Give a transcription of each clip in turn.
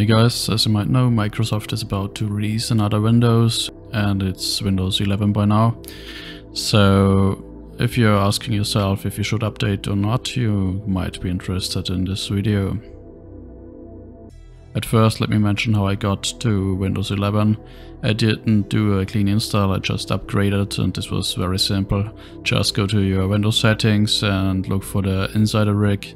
Hey guys, as you might know, Microsoft is about to release another Windows, and it's Windows 11 by now. So if you're asking yourself if you should update or not, you might be interested in this video. At first, let me mention how I got to Windows 11. I didn't do a clean install, I just upgraded, and this was very simple. Just go to your Windows settings and look for the Insider rig.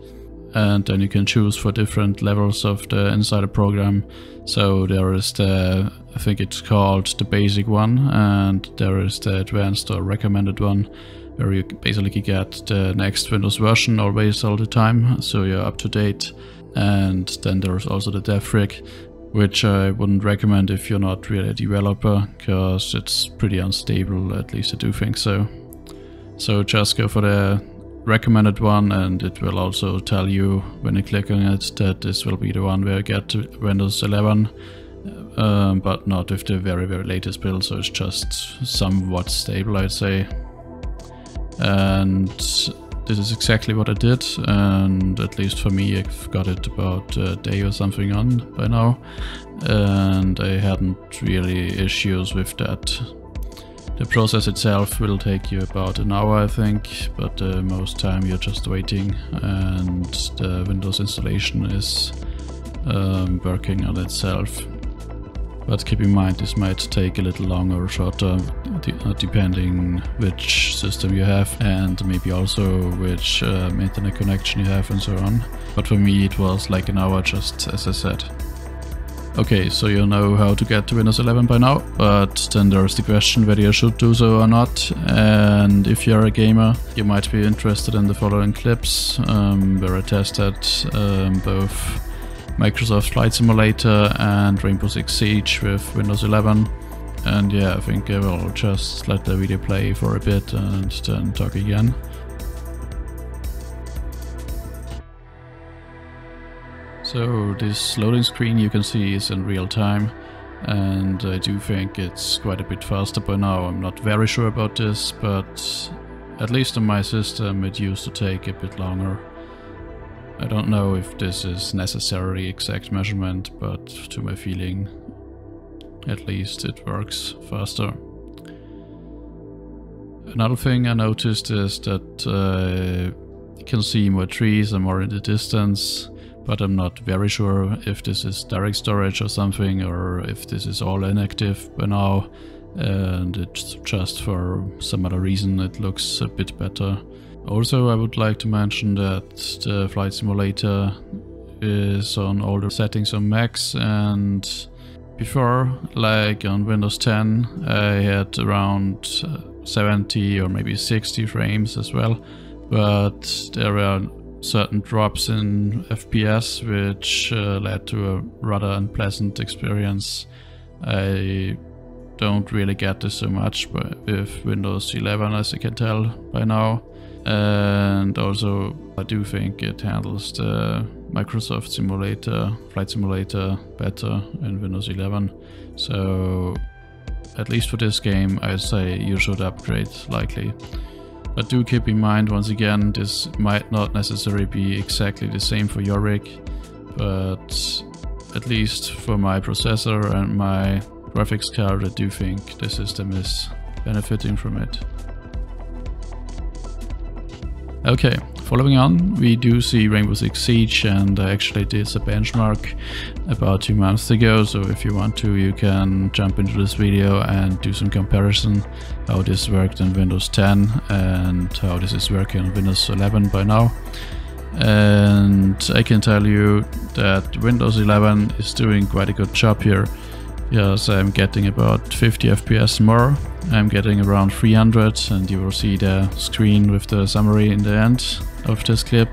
And then you can choose for different levels of the Insider program. So there is the, I think it's called the basic one, and there is the advanced or recommended one, where you basically get the next Windows version always all the time, so you're up to date. And then there's also the dev rig, which I wouldn't recommend if you're not really a developer, because it's pretty unstable, at least I do think so. So just go for the recommended one, and it will also tell you when you click on it that this will be the one where you get to Windows 11, but not with the very latest build, so it's just somewhat stable, I'd say. And this is exactly what I did, and at least for me I've got it about a day or something on by now, and I hadn't really issues with that. The process itself will take you about an hour, I think, but most time you're just waiting, and the Windows installation is working on itself. But keep in mind, this might take a little longer or shorter, depending which system you have, and maybe also which internet connection you have and so on. But for me it was like an hour, just as I said. Okay, so you know how to get to Windows 11 by now, but then there's the question whether you should do so or not. And if you're a gamer, you might be interested in the following clips, where I tested both Microsoft Flight Simulator and Rainbow Six Siege with Windows 11. And yeah, I think I will just let the video play for a bit and then talk again. So this loading screen you can see is in real time, and I do think it's quite a bit faster by now. I'm not very sure about this, but at least on my system it used to take a bit longer. I don't know if this is necessarily exact measurement, but to my feeling, at least it works faster. Another thing I noticed is that you can see more trees and more in the distance. But I'm not very sure if this is direct storage or something, or if this is all inactive by now, and it's just for some other reason it looks a bit better. Also, I would like to mention that the Flight Simulator is on older settings on Macs, and before, like on Windows 10, I had around 70 or maybe 60 frames as well, but there were certain drops in FPS, which led to a rather unpleasant experience. I don't really get this so much with Windows 11, as you can tell by now. And also I do think it handles the Microsoft Simulator, Flight Simulator better in Windows 11. So at least for this game I'd say you should upgrade likely. But do keep in mind, once again, this might not necessarily be exactly the same for your rig, but at least for my processor and my graphics card, I do think the system is benefiting from it. Okay, following on, we do see Rainbow Six Siege, and I actually did a benchmark about 2 months ago, so if you want to, you can jump into this video and do some comparison how this worked in Windows 10 and how this is working on Windows 11 by now. And I can tell you that Windows 11 is doing quite a good job here. Yes, I'm getting about 50 FPS more. I'm getting around 300, and you will see the screen with the summary in the end of this clip.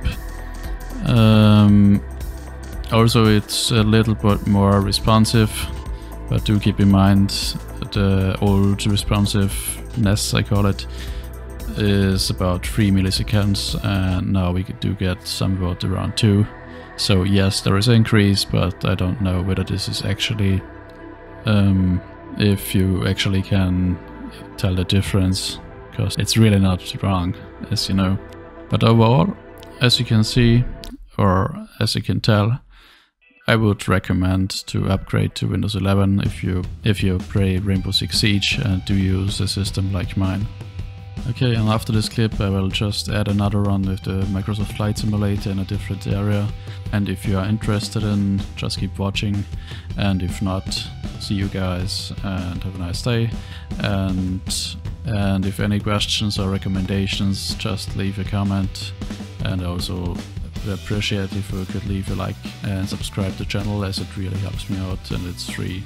Also, it's a little bit more responsive, but do keep in mind the old responsiveness, I call it, is about 3 milliseconds, and now we do get somewhat around 2. So yes, there is an increase, but I don't know whether this is actually if you actually can tell the difference, because it's really not wrong, as you know. But overall, as you can see, or as you can tell, I would recommend to upgrade to Windows 11 if you play Rainbow Six Siege and do use a system like mine. Okay, and after this clip I will just add another run with the Microsoft Flight Simulator in a different area, and if you are interested in, just keep watching, and if not, see you guys and have a nice day. And if any questions or recommendations, just leave a comment, and also appreciate if you could leave a like and subscribe to the channel, as it really helps me out and it's free.